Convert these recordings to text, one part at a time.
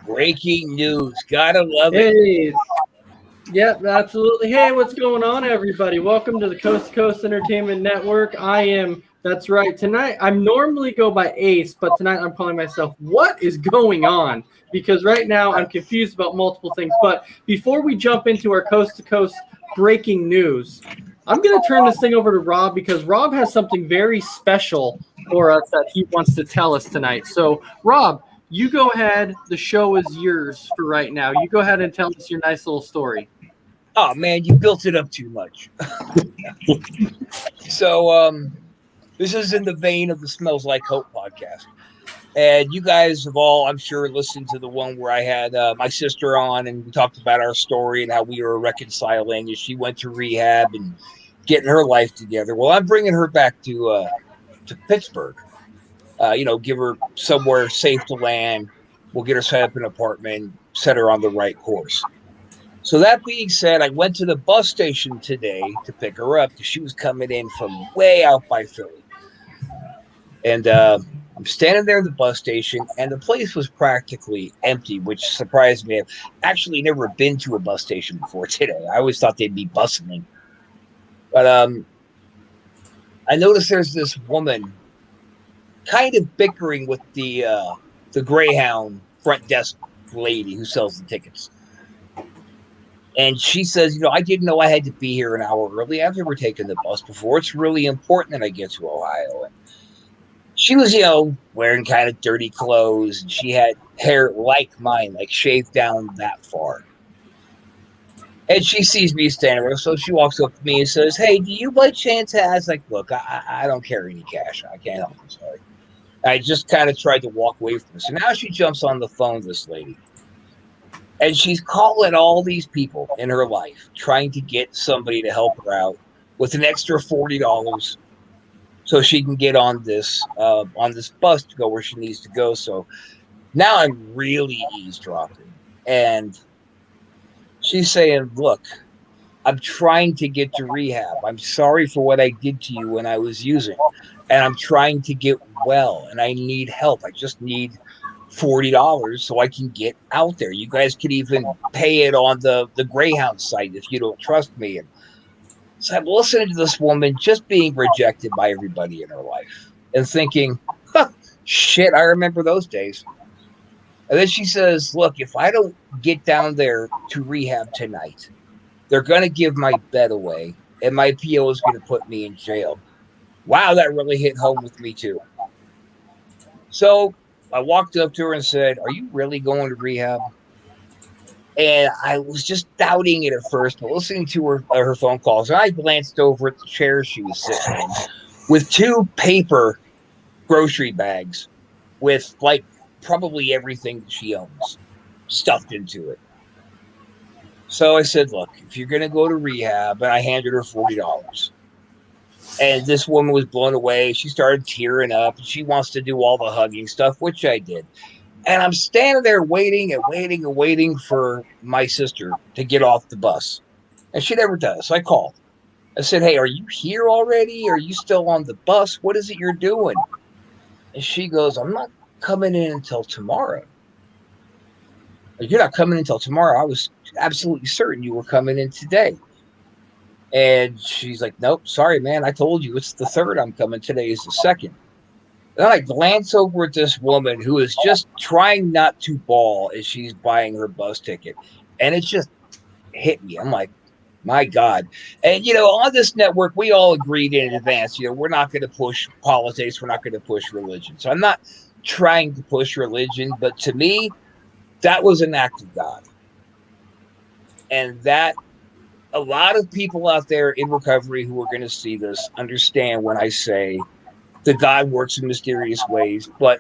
Breaking news. Gotta love it. Hey, yep, absolutely. Hey, what's going on, everybody? Welcome to the Coast to Coast Entertainment Network. That's right. Tonight, I normally go by Ace, but tonight I'm calling myself What is Going On? Because right now I'm confused about multiple things. But before we jump into our Coast to Coast breaking news, I'm going to turn this thing over to Rob because Rob has something very special for us that he wants to tell us tonight. So, Rob, you go ahead. The show is yours for right now. You go ahead and tell us your nice little story. Oh man, you built it up too much. So this is in the vein of the Smells Like Hope podcast. And you guys have all, I'm sure, listened to the one where I had my sister on and we talked about our story and how we were reconciling as she went to rehab and getting her life together. Well, I'm bringing her back to Pittsburgh. Give her somewhere safe to land. We'll get her set up an apartment, set her on the right course. So that being said, I went to the bus station today to pick her up because she was coming in from way out by Philly. And I'm standing there at the bus station, and the place was practically empty, which surprised me. I've actually never been to a bus station before today. I always thought they'd be bustling. But I noticed there's this woman kind of bickering with the Greyhound front desk lady who sells the tickets. And she says, I didn't know I had to be here an hour early. I've never taken the bus before. It's really important that I get to Ohio. And she was, wearing kind of dirty clothes. And she had hair like mine, like shaved down that far. And she sees me standing there. So she walks up to me and says, "Hey, do you by chance have?" I was like, "Look, I don't carry any cash. I can't help you. Sorry." I just kind of tried to walk away from her. So now she jumps on the phone, this lady. And she's calling all these people in her life, trying to get somebody to help her out with an extra $40 so she can get on this bus to go where she needs to go. So now I'm really eavesdropping. And she's saying, "Look, I'm trying to get to rehab. I'm sorry for what I did to you when I was using. And I'm trying to get well, and I need help. I just need $40 so I can get out there. You guys could even pay it on the Greyhound site if you don't trust me." And so I'm listening to this woman just being rejected by everybody in her life and thinking, shit, I remember those days. And then she says, "Look, if I don't get down there to rehab tonight, they're going to give my bed away and my PO is going to put me in jail." Wow, that really hit home with me too. So I walked up to her and said, "Are you really going to rehab?" And I was just doubting it at first, but listening to her phone calls, and I glanced over at the chair she was sitting in with 2 paper grocery bags with like probably everything that she owns stuffed into it. So I said, "Look, if you're going to go to rehab," and I handed her $40. And this woman was blown away. She started tearing up. She wants to do all the hugging stuff, which I did. And I'm standing there waiting and waiting and waiting for my sister to get off the bus. And she never does. So I called. I said, "Hey, are you here already? Are you still on the bus? What is it you're doing?" And she goes, "I'm not coming in until tomorrow." "You're not coming in until tomorrow? I was absolutely certain you were coming in today." And she's like, "Nope, sorry, man. I told you it's the 3rd I'm coming. Today is the 2nd. Then I glance over at this woman who is just trying not to bawl as she's buying her bus ticket. And it just hit me. I'm like, my God. And, on this network, we all agreed in advance, we're not going to push politics. We're not going to push religion. So I'm not trying to push religion. But to me, that was an act of God. And that a lot of people out there in recovery who are going to see this understand when I say that God works in mysterious ways, but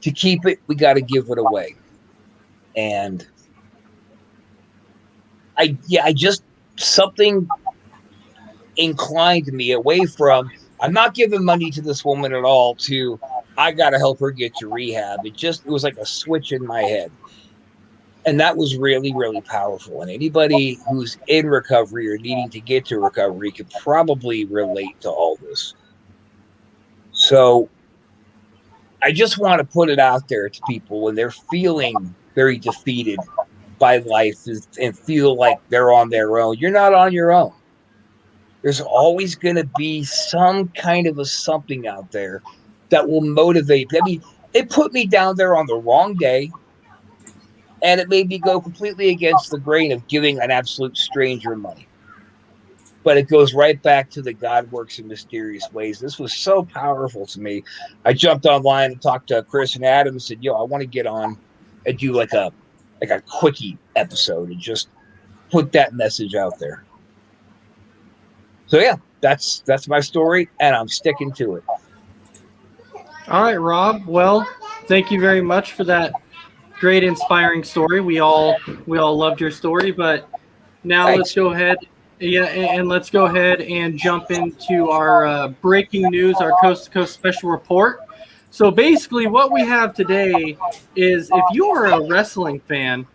to keep it, we got to give it away. And I just something inclined me away from, I'm not giving money to this woman at all, to I got to help her get to rehab. It was like a switch in my head. And that was really, really powerful. And anybody who's in recovery or needing to get to recovery could probably relate to all this. So I just want to put it out there to people when they're feeling very defeated by life and feel like they're on their own. You're not on your own. There's always going to be some kind of a something out there that will motivate. I mean, it put me down there on the wrong day, and it made me go completely against the grain of giving an absolute stranger money. But it goes right back to the God works in mysterious ways. This was so powerful to me. I jumped online and talked to Chris and Adam and said, I want to get on and do like a quickie episode and just put that message out there. So yeah, that's my story, and I'm sticking to it. All right, Rob. Well, thank you very much for that great, inspiring story. We all loved your story, but now Thanks. Let's go ahead. Yeah, and let's go ahead and jump into our breaking news, our Coast to Coast special report. So basically, what we have today is, if you are a wrestling fan,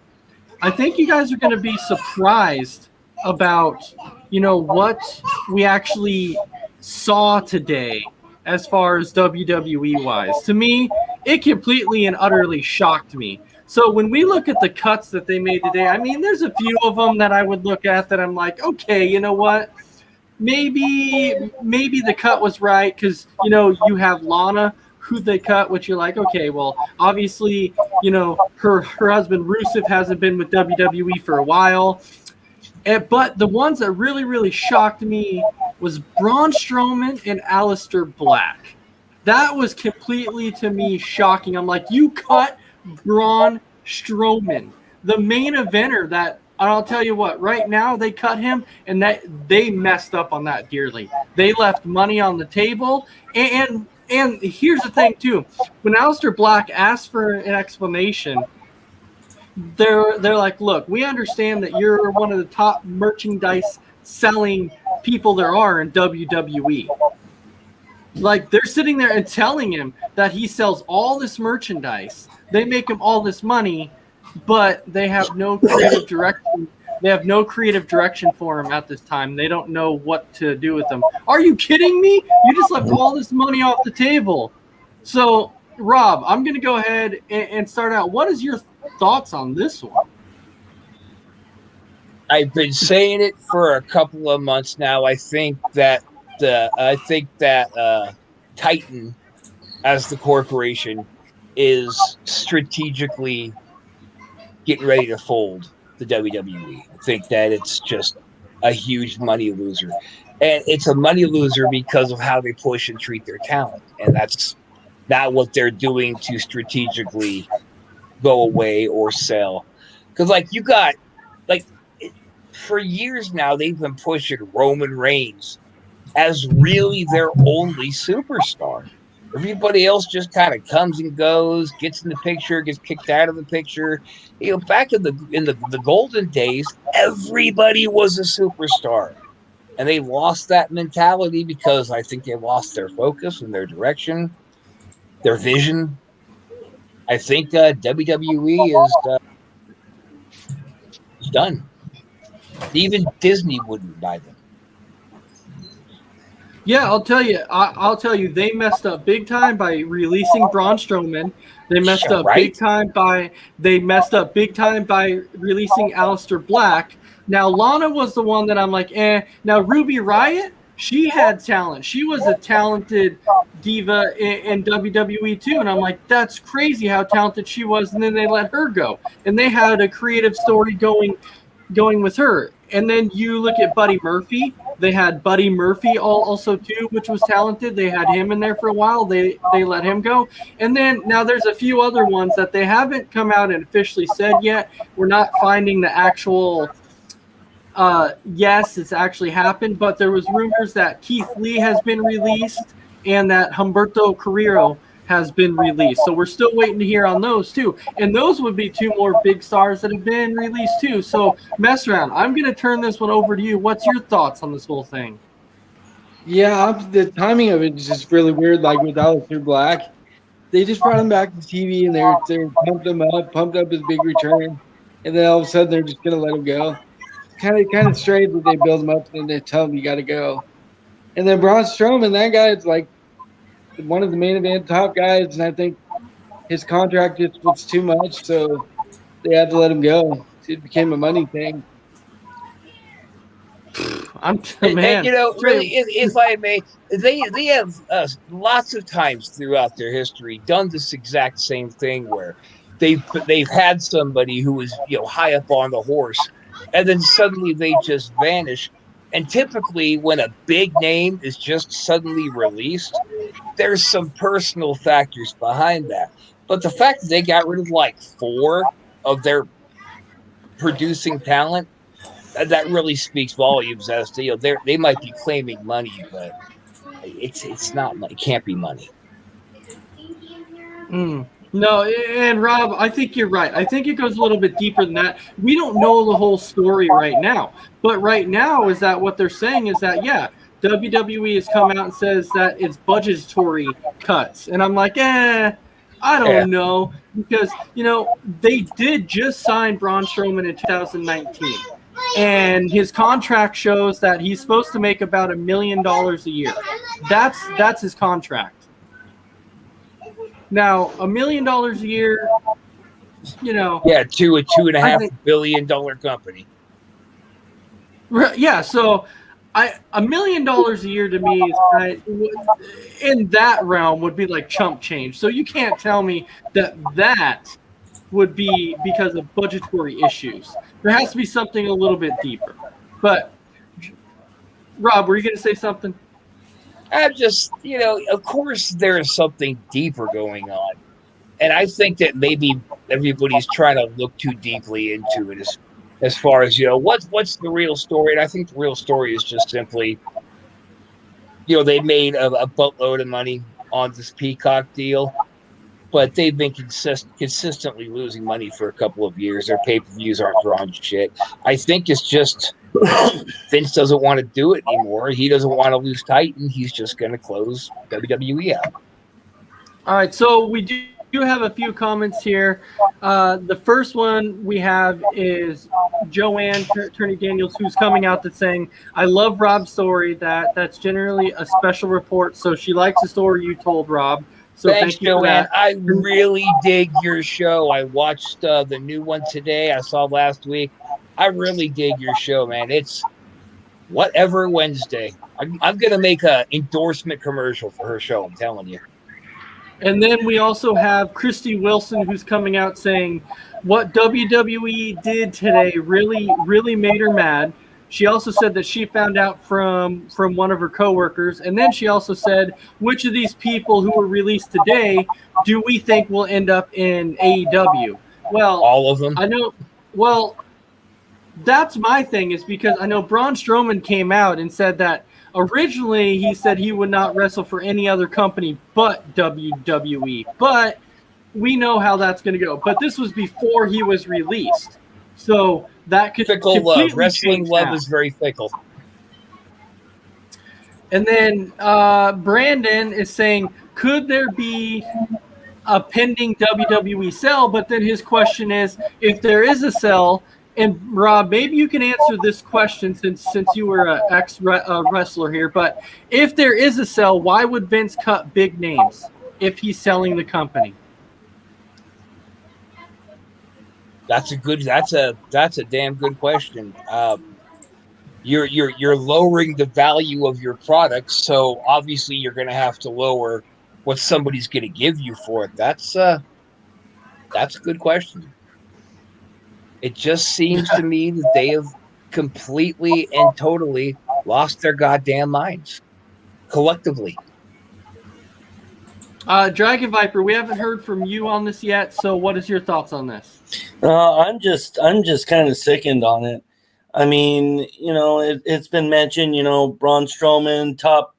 I think you guys are going to be surprised about, what we actually saw today as far as WWE wise. To me, it completely and utterly shocked me. So when we look at the cuts that they made today, I mean, there's a few of them that I would look at that I'm like, okay, you know what? Maybe the cut was right because, you have Lana, who they cut, which you're like, okay, well, obviously, her husband Rusev hasn't been with WWE for a while. But the ones that really, really shocked me was Braun Strowman and Aleister Black. That was completely, to me, shocking. I'm like, you cut Braun Strowman, the main eventer that, I'll tell you what, right now they cut him, and that they messed up on that dearly. They left money on the table, and here's the thing, too. When Aleister Black asked for an explanation, they're like, look, we understand that you're one of the top merchandise selling people there are in WWE. Like, they're sitting there and telling him that he sells all this merchandise. They make him all this money, but they have no creative direction. They have no creative direction for him at this time. They don't know what to do with him. Are you kidding me? You just left all this money off the table. So, Rob, I'm going to go ahead and start out. What is your thoughts on this one? I've been saying it for a couple of months now. I think that Titan, as the corporation, is strategically getting ready to fold the WWE. I think that it's just a huge money loser, and it's a money loser because of how they push and treat their talent, and that's not what they're doing to strategically go away or sell. Because for years now, they've been pushing Roman Reigns as really their only superstar. Everybody else just kind of comes and goes, gets in the picture, gets kicked out of the picture. Back in the golden days, everybody was a superstar, and they lost that mentality because I think they lost their focus and their direction, their vision. I think WWE is done. Even Disney wouldn't buy them. Yeah, I'll tell you, they messed up big time by releasing Braun Strowman. They messed up big time by releasing Aleister Black. Now Lana was the one that I'm like, eh. Now Ruby Riott, she had talent. She was a talented diva in WWE too, and I'm like, that's crazy how talented she was. And then they let her go, and they had a creative story going with her. And then you look at Buddy Murphy. They had Buddy Murphy also too, which was talented. They had him in there for a while. They let him go. And then now there's a few other ones that they haven't come out and officially said yet. We're not finding the actual yes, it's actually happened, but there was rumors that Keith Lee has been released and that Humberto Carrillo has been released. So we're still waiting to hear on those too. And those would be two more big stars that have been released too. So Mess Around, I'm going to turn this one over to you. What's your thoughts on this whole thing? Yeah, the timing of it is just really weird. Like with Aleister Black, they just brought him back to TV and they're pumped up his big return, and then all of a sudden they're just going to let him go. Kind of strange that they build him up and they tell him you got to go. And then Braun Strowman, that guy is like one of the main event top guys, and I think his contract just was too much. So they had to let him go. It became a money thing. Man. And, really, if I may, they have lots of times throughout their history done this exact same thing where they've had somebody who was high up on the horse, and then suddenly they just vanish. And typically, when a big name is just suddenly released, there's some personal factors behind that. But the fact that they got rid of like 4 of their producing talent, that really speaks volumes as to they might be claiming money, but it's not money. It can't be money. No, and Rob, I think you're right. I think it goes a little bit deeper than that. We don't know the whole story right now, but right now is that what they're saying is that WWE has come out and says that it's budgetary cuts, and I'm like, I don't know, because they did just sign Braun Strowman in 2019. And his contract shows that he's supposed to make about $1 million a year. That's his contract. Now, $1 million a year, Yeah, to a $2.5 billion company. Yeah, so $1 million a year to me is in that realm would be like chump change. So you can't tell me that would be because of budgetary issues. There has to be something a little bit deeper. But, Rob, were you going to say something? I'm just, of course there is something deeper going on. And I think that maybe everybody's trying to look too deeply into it as far as, what's the real story? And I think the real story is just simply, they made a boatload of money on this Peacock deal. But they've been consistently losing money for a couple of years. Their pay-per-views aren't drawing shit. I think it's just Vince doesn't want to do it anymore. He doesn't want to lose Titan. He's just going to close WWE out. All right, so we do have a few comments here. The first one we have is Joanne Turney Daniels, who's coming out that's saying, I love Rob's story. That's generally a special report, so she likes the story you told, Rob. So Thanks, thank you for Joanne. that. I really dig your show. I watched the new one today. I saw last week. I really dig your show, man. It's Whatever Wednesday. I'm going to make an endorsement commercial for her show. I'm telling you. And then we also have Christy Wilson, who's coming out saying what WWE did today really, really made her mad. She also said that she found out from one of her coworkers. And then she also said, which of these people who were released today do we think will end up in AEW? Well, all of them. I know. Well, that's my thing, is because I know Braun Strowman came out and said that originally he said he would not wrestle for any other company but WWE. But we know how that's going to go. But this was before he was released. So that could fickle love. Wrestling love now. Is very fickle. And then Brandon is saying, could there be a pending WWE sell? But then his question is, if there is a sell, and Rob, maybe you can answer this question since you were an ex-wrestler here, but if there is a sell, why would Vince cut big names if he's selling the company? That's a damn good question. You're lowering the value of your product, so obviously you're going to have to lower what somebody's going to give you for it. That's a good question. It just seems to me that they have completely and totally lost their goddamn minds collectively. Dragon Viper, we haven't heard from you on this yet, so what is your thoughts on this? I'm just kind of sickened on it. I mean, it's been mentioned, Braun Strowman, top,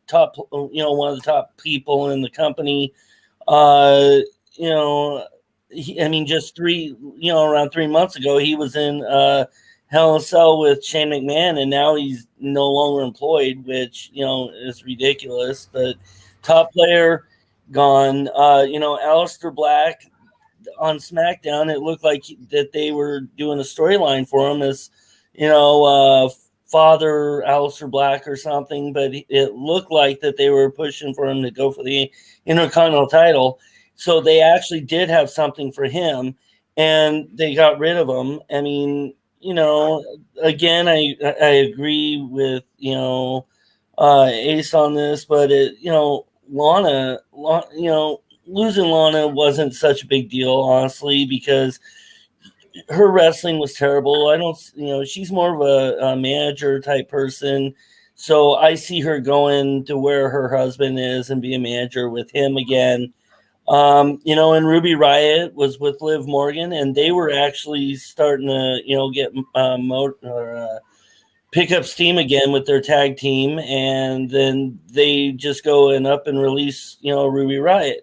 one of the top people in the company. Just around 3 months ago, he was in Hell in a Cell with Shane McMahon, and now he's no longer employed, which, is ridiculous. But top player gone. Aleister Black on SmackDown, it looked like that they were doing a storyline for him as, Father Aleister Black or something, but it looked like that they were pushing for him to go for the Intercontinental title. So they actually did have something for him. and they got rid of him. I mean, again, I agree with Ace on this, but Lana, losing Lana wasn't such a big deal, honestly, because her wrestling was terrible. I don't, she's more of a manager type person. So I see her going to where her husband is and be a manager with him again. And Ruby Riott was with Liv Morgan, and they were actually starting to, get pick up steam again with their tag team, and then they just go and up and release, Ruby Riott,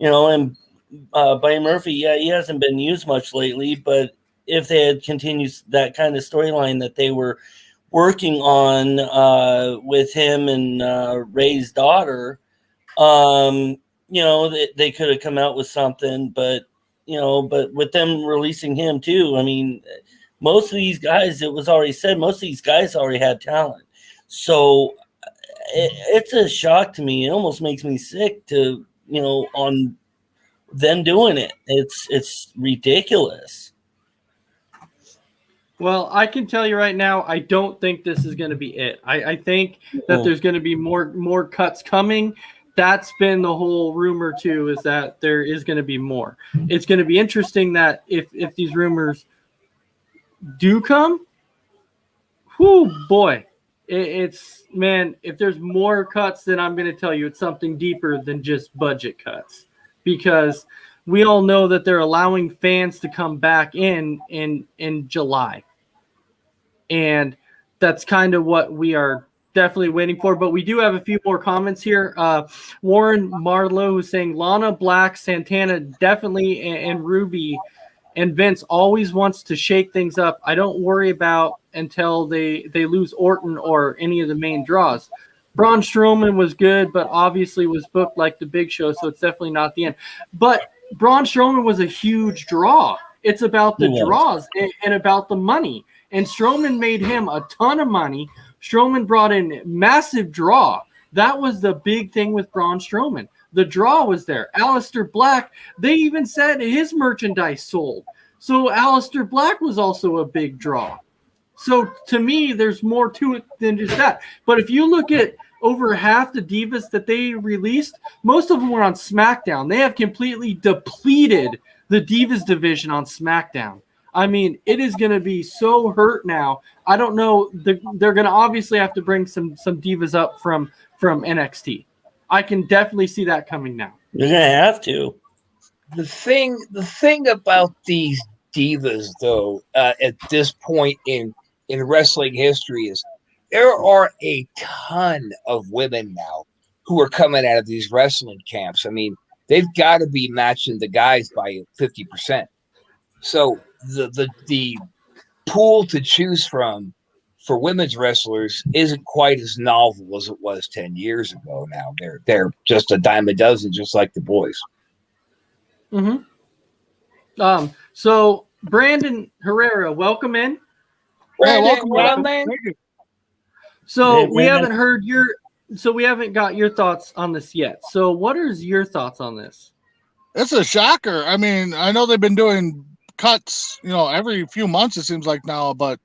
and Buddy Murphy, he hasn't been used much lately, but if they had continued that kind of storyline that they were working on with him and Ray's daughter, they could have come out with something, but with them releasing him too, I mean, most of these guys, it was already said, most of these guys already had talent. So it's a shock to me. It almost makes me sick to, on them doing it. It's ridiculous. Well, I can tell you right now, I don't think this is going to be it. I think that there's going to be more cuts coming. That's been the whole rumor too, is that there is going to be more. It's going to be interesting that if these rumors do come, whoo boy, it's man, if there's more cuts, then I'm going to tell you it's something deeper than just budget cuts, because we all know that they're allowing fans to come back in July, and that's kind of what we are definitely waiting for. But we do have a few more comments here. Warren Marlowe, who's saying Lana, Black, Santana definitely, and Ruby and Vince always wants to shake things up. I don't worry about until they lose Orton or any of the main draws. Braun Strowman was good, but obviously was booked like the Big Show, so it's definitely not the end. But Braun Strowman was a huge draw. It's about the draws and about the money. And Strowman made him a ton of money. Strowman brought in massive draw. That was the big thing with Braun Strowman. The draw was there. Aleister Black, they even said his merchandise sold. So Aleister Black was also a big draw. So to me, there's more to it than just that. But if you look at over half the divas that they released, most of them were on SmackDown. They have completely depleted the divas division on SmackDown. I mean, it is going to be so hurt now. I don't know. They're going to obviously have to bring some divas up from NXT. I can definitely see that coming now. You're going to have to. The thing about these divas, though, at this point in wrestling history is there are a ton of women now who are coming out of these wrestling camps. I mean, they've got to be matching the guys by 50%. So the pool to choose from for women's wrestlers isn't quite as novel as it was 10 years ago. Now they're just a dime a dozen, just like the boys. Mm-hmm. So Brandon Herrera, welcome in. Brandon, welcome. So Hey, we haven't heard we haven't got your thoughts on this yet. So what are your thoughts on this? It's a shocker. I mean, I know they've been doing cuts, every few months, it seems like now, but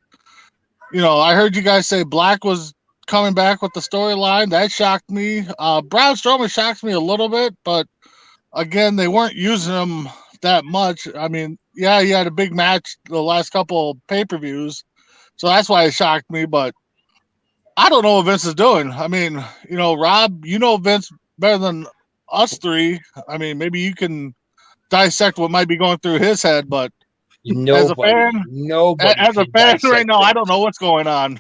I heard you guys say Black was coming back with the storyline. That shocked me. Braun Strowman shocks me a little bit, but again, they weren't using him that much. I mean, yeah, he had a big match the last couple pay-per-views, so that's why it shocked me, but I don't know what Vince is doing. I mean, Rob, Vince better than us three. I mean, maybe you can dissect what might be going through his head, but as a fan right now, I don't know what's going on.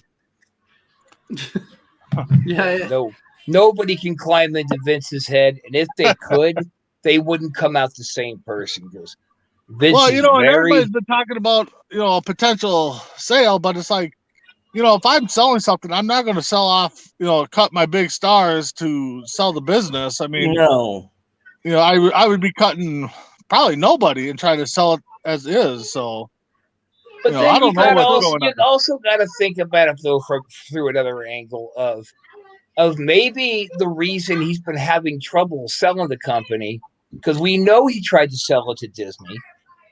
Yeah. No, nobody can climb into Vince's head, and if they could, they wouldn't come out the same person, because Vince everybody's been talking about, a potential sale, but it's like, if I'm selling something, I'm not going to sell off, cut my big stars to sell the business. I mean, No. I would be cutting probably nobody and trying to sell it as is. So, but then I don't know what's going on. You also got to think about it though through another angle of maybe the reason he's been having trouble selling the company, because we know he tried to sell it to Disney,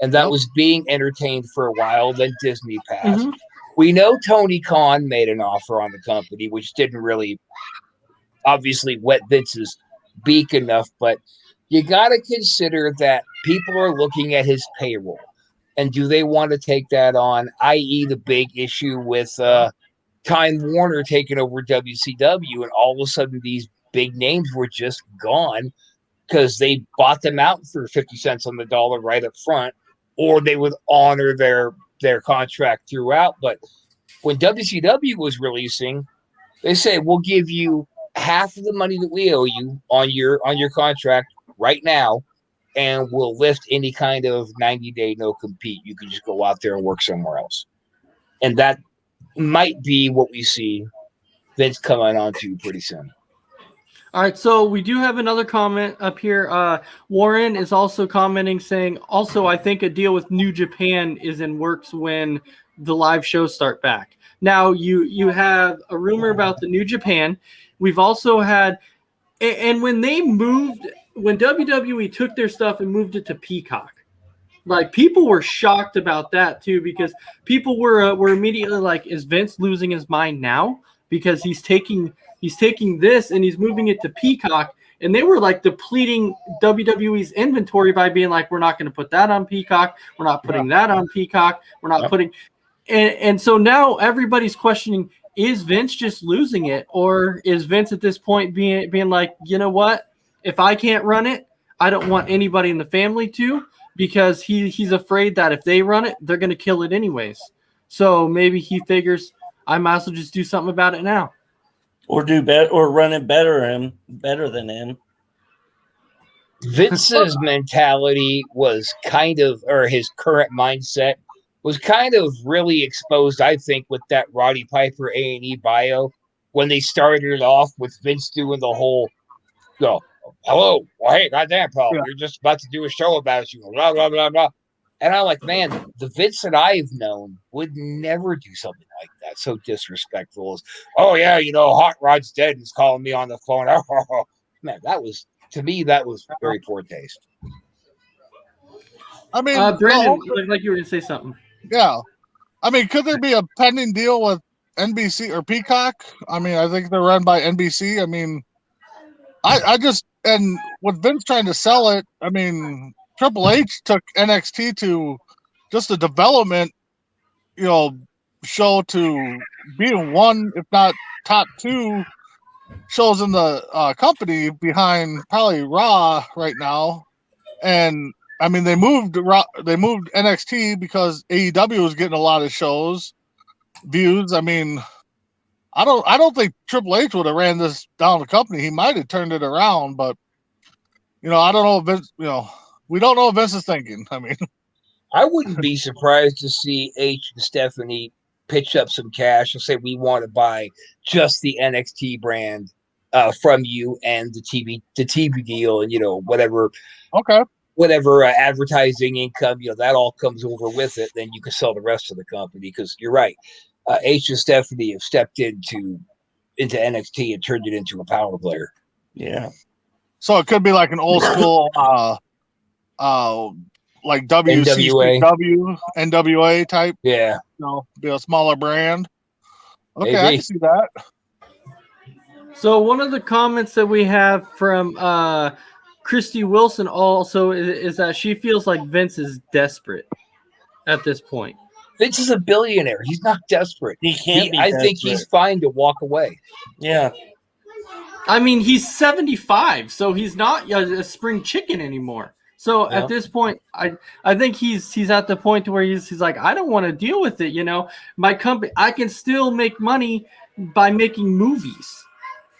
and that Yep. was being entertained for a while. Then Disney passed. Mhm. We know Tony Khan made an offer on the company, which didn't really obviously wet Vince's beak enough, but you got to consider that people are looking at his payroll. And do they want to take that on? I.e., the big issue with Time Warner taking over WCW, and all of a sudden these big names were just gone because they bought them out for 50 cents on the dollar right up front, or they would honor their contract throughout. But when WCW was releasing, they say we'll give you half of the money that we owe you on your contract right now, and we'll lift any kind of 90-day no compete. You can just go out there and work somewhere else. And that might be what we see Vince coming on to pretty soon. All right, so we do have another comment up here. Warren is also commenting saying, also, I think a deal with New Japan is in works when the live shows start back. Now, you have a rumor about the New Japan. We've also had, and when WWE took their stuff and moved it to Peacock, like people were shocked about that too, because people were immediately like, is Vince losing his mind now? Because he's taking this and he's moving it to Peacock, and they were like depleting WWE's inventory by being like, we're not going to put that on Peacock, we're not putting that on Peacock, we're not putting, and so now everybody's questioning, is Vince just losing it, or is Vince at this point being like, you know what, if I can't run it, I don't want anybody in the family to, because he's afraid that if they run it, they're going to kill it anyways. So maybe he figures I might as well just do something about it now. Or do better, or run it better than him. Vince's mentality was kind of, or his current mindset was kind of really exposed, I think, with that Roddy Piper A&E bio when they started off with Vince doing the whole, hello, well, hey, goddamn, Paul, you're just about to do a show about you, blah, blah, blah, blah. And I'm like, man, the Vince that I've known would never do something like that. So disrespectful. As, oh, yeah, Hot Rod's dead and he's calling me on the phone. Oh, man, to me, that was very poor taste. I mean, Brandon, like you were going to say something. Yeah. I mean, could there be a pending deal with NBC or Peacock? I mean, I think they're run by NBC. I mean, I just, and with Vince trying to sell it, I mean, Triple H took NXT to just a development, show to being one, if not top two shows in the company behind probably Raw right now. And I mean, they moved NXT because AEW was getting a lot of views. I mean, I don't think Triple H would have ran this down the company. He might have turned it around, but I don't know if Vince, we don't know what Vince is thinking. I mean, I wouldn't be surprised to see H and Stephanie pitch up some cash and say, we want to buy just the NXT brand from you and the TV deal, and whatever. Okay. Whatever advertising income, that all comes over with it. Then you can sell the rest of the company, because you're right. H and Stephanie have stepped into NXT and turned it into a power player. Yeah. So it could be like an old school, like WCW, NWA type. Yeah. Be a smaller brand. Okay, Maybe. I can see that. So one of the comments that we have from Christy Wilson also is that she feels like Vince is desperate at this point. Vince is a billionaire. He's not desperate. He can't be I desperate. think he's fine to walk away. Yeah. I mean, he's 75, so he's not a spring chicken anymore. So at this point, I think he's at the point to where he's like, I don't want to deal with it. My company, I can still make money by making movies,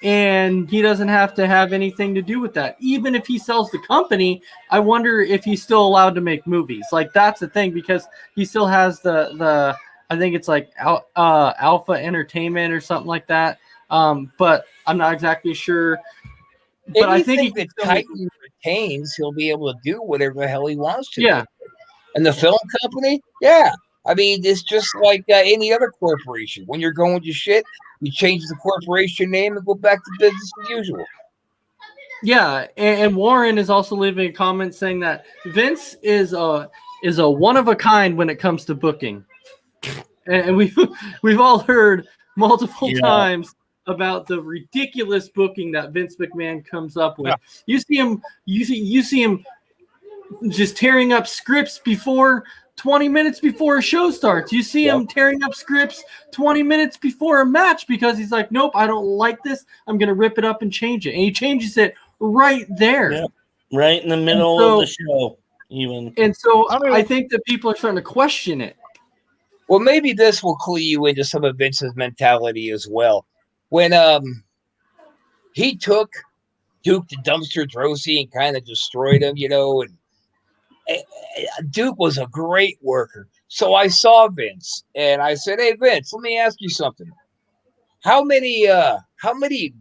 and he doesn't have to have anything to do with that. Even if he sells the company, I wonder if he's still allowed to make movies. Like, that's the thing, because he still has the I think it's like Alpha Entertainment or something like that. But I'm not exactly sure. But I think that Titan retains, he'll be able to do whatever the hell he wants to. Yeah. Do. And the film company, yeah. I mean, it's just like any other corporation. When you're going to shit, you change the corporation name and go back to business as usual. Yeah, and Warren is also leaving a comment saying that Vince is is a one of a kind when it comes to booking, and we've all heard multiple times about the ridiculous booking that Vince McMahon comes up with. You see him just tearing up scripts before 20 minutes before a show starts. You see him tearing up scripts 20 minutes before a match because he's like, nope, I don't like this. I'm going to rip it up and change it. And he changes it right there. Yeah. Right in the middle of the show, even. And so I think that people are starting to question it. Well, maybe this will clue you into some of Vince's mentality as well. When he took Duke to Dumpster Droese and kind of destroyed him, and Duke was a great worker. So I saw Vince and I said, hey, Vince, let me ask you something. How many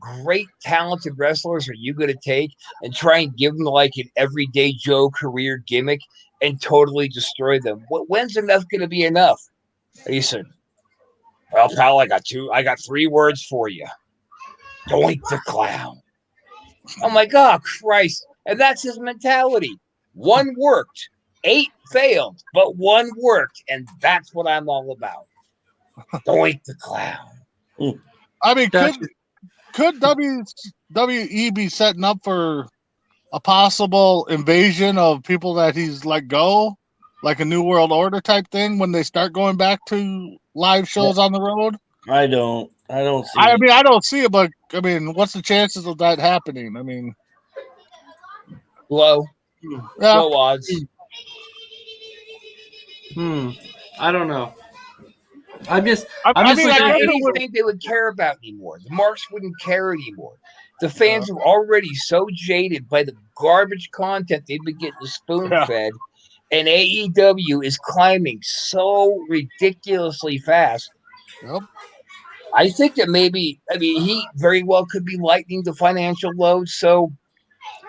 great talented wrestlers are you going to take and try and give them like an everyday Joe career gimmick and totally destroy them? When's enough going to be enough? And he said, well, pal, I got 3 words for you. Doink the Clown. I'm like, oh, Christ. And that's his mentality. 1 worked, 8 failed, but 1 worked. And that's what I'm all about. Doink the Clown. I mean, could WWE be setting up for a possible invasion of people that he's let go, like a New World Order type thing when they start going back to live shows on the road? I don't see I it. mean, I don't see it, but I mean, what's the chances of that happening? I mean, Low odds. I don't know. I don't think they would care about anymore. The marks wouldn't care anymore. The fans are already so jaded by the garbage content they've been getting spoon-fed, and AEW is climbing so ridiculously fast. Yep. I think that he very well could be lightening the financial load, so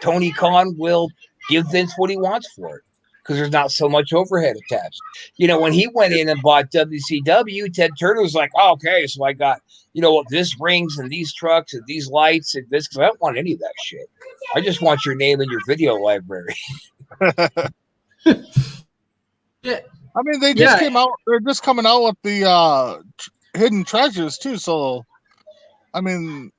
Tony Khan will give Vince what he wants for it, because there's not so much overhead attached. When he went in and bought WCW, Ted Turner was like, oh, okay, so I got, this rings and these trucks and these lights and this, because I don't want any of that shit. I just want your name in your video library. Yeah. I mean, they just came out, they're just coming out with the Hidden Treasures too, so, I mean,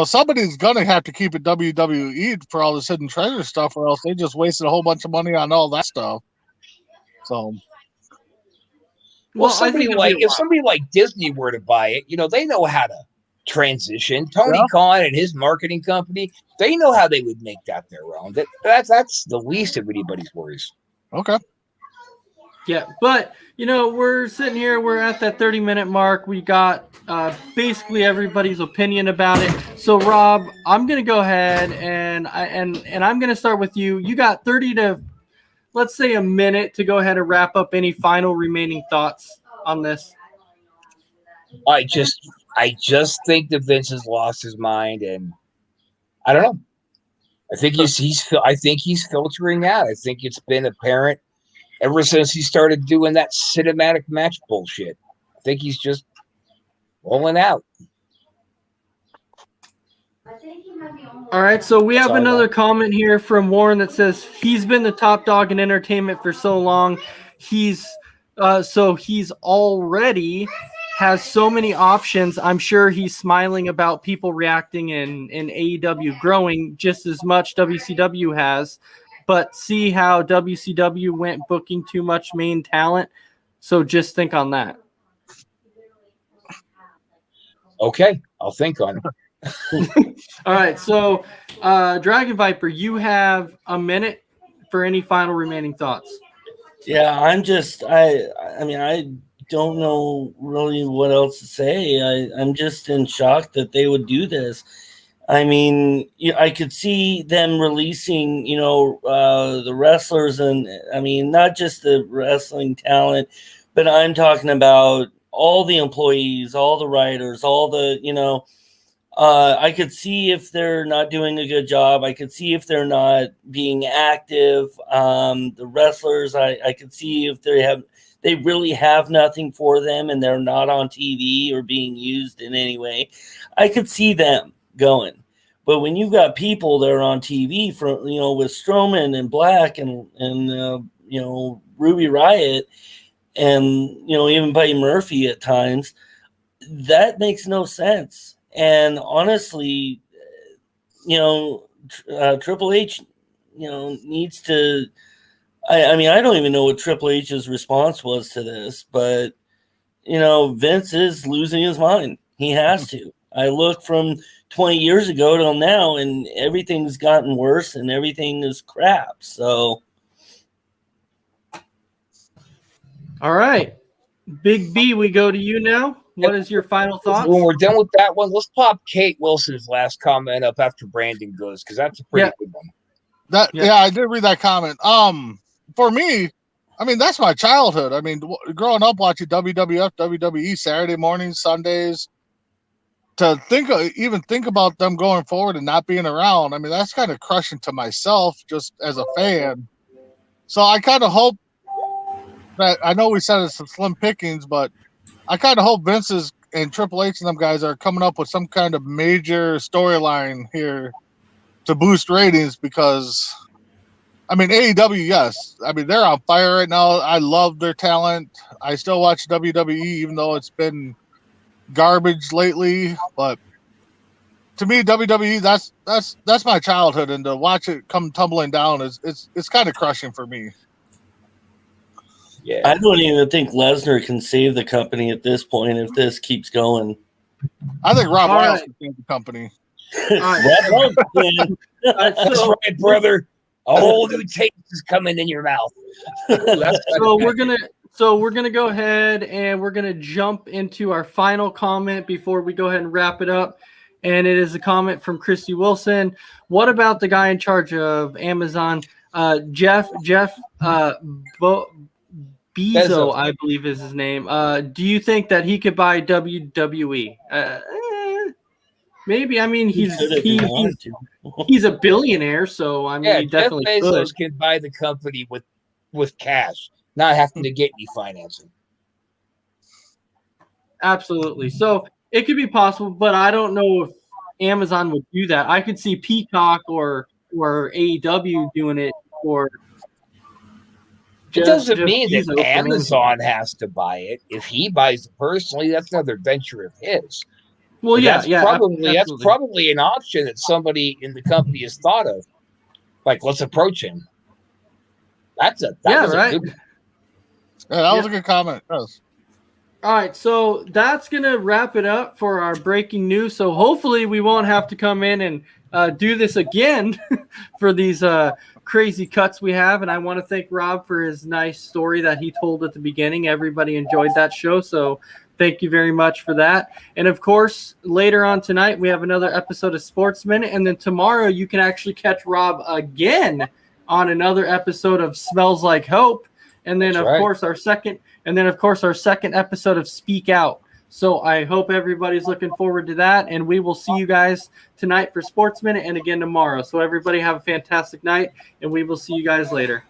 somebody's going to have to keep it WWE for all this Hidden Treasure stuff, or else they just wasted a whole bunch of money on all that stuff. So, if somebody like Disney were to buy it, they know how to transition. Tony Khan and his marketing company, they know how they would make that their own. That's the least of anybody's worries. Okay. Yeah, but we're sitting here. We're at that 30-minute mark. We got basically everybody's opinion about it. So, Rob, I'm gonna go ahead and I'm gonna start with you. You got 30 to, let's say, a minute to go ahead and wrap up any final remaining thoughts on this. I just think that Vince has lost his mind, and I don't know. I think he's filtering out. I think it's been apparent ever since he started doing that cinematic match bullshit. I think he's just rolling out. All right, so we have another comment here from Warren that says he's been the top dog in entertainment for so long. He's already has so many options. I'm sure he's smiling about people reacting in AEW growing just as much WCW has. But see how WCW went booking too much main talent. So just think on that. Okay, I'll think on it. All right, so Dragon Viper, you have a minute for any final remaining thoughts. Yeah, I mean, I don't know really what else to say. I'm just in shock that they would do this. I mean, I could see them releasing, the wrestlers, and I mean, not just the wrestling talent, but I'm talking about all the employees, all the writers, all the, I could see if they're not doing a good job. I could see if they're not being active. The wrestlers, I could see if they really have nothing for them and they're not on TV or being used in any way. I could see them going. But when you've got people that are on TV with Strowman and Black and Ruby Riott and, you know, even Buddy Murphy at times, that makes no sense. And honestly, you know, Triple H, you know, needs to. I mean, I don't even know what Triple H's response was to this, but you know, Vince is losing his mind. He has to. I look from 20 years ago till now, and everything's gotten worse, and everything is crap. So, All right, Big B, we go to you now. What is your final thoughts? When we're done with that one, let's pop Kate Wilson's last comment up after Brandon goes, because that's a pretty good one. Yeah, I did read that comment. For me, I mean, that's my childhood. I mean, growing up watching WWF, WWE Saturday mornings, Sundays, to even think about them going forward and not being around. I mean, that's kind of crushing to myself just as a fan. So I kind of hope that, I know we said it's some slim pickings, but I kind of hope Vince's and Triple H and them guys are coming up with some kind of major storyline here to boost ratings, because I mean, AEW, yes. I mean, they're on fire right now. I love their talent. I still watch WWE, even though it's been garbage lately. But to me, WWE, that's my childhood, and to watch it come tumbling down it's kind of crushing for me. Yeah, I don't even think Lesnar can save the company at this point if this keeps going. I think Rob All Reigns right. can save the company. that's right, brother. A whole new taste is coming in your mouth. So we're gonna go ahead and we're gonna jump into our final comment before we go ahead and wrap it up. And it is a comment from Christy Wilson. What about the guy in charge of Amazon, Jeff Bezos, I believe is his name. Do you think that he could buy WWE? Maybe. I mean, he's a billionaire, so I mean, he definitely Jeff Bezos could. can buy the company with cash, not having to get any financing. Absolutely. So it could be possible, but I don't know if Amazon would do that. I could see Peacock or AEW doing it, or It doesn't Jeff mean Bezos that from Amazon has to buy it. If he buys it personally, that's another venture of his. Well, But yeah, that's yeah, probably absolutely. an option that somebody in the company has thought of. Like, let's approach him. That was right. a good. Yeah, that was a good comment. Yes. All right, so that's going to wrap it up for our breaking news. So hopefully we won't have to come in and do this again for these crazy cuts we have. And I want to thank Rob for his nice story that he told at the beginning. Everybody enjoyed that show, so thank you very much for that. And, of course, later on tonight we have another episode of Sports Minute, and then tomorrow you can actually catch Rob again on another episode of Smells Like Hope. And then, of course, our second episode of Speak Out. So I hope everybody's looking forward to that, and we will see you guys tonight for Sports Minute and again tomorrow. So everybody have a fantastic night, and we will see you guys later.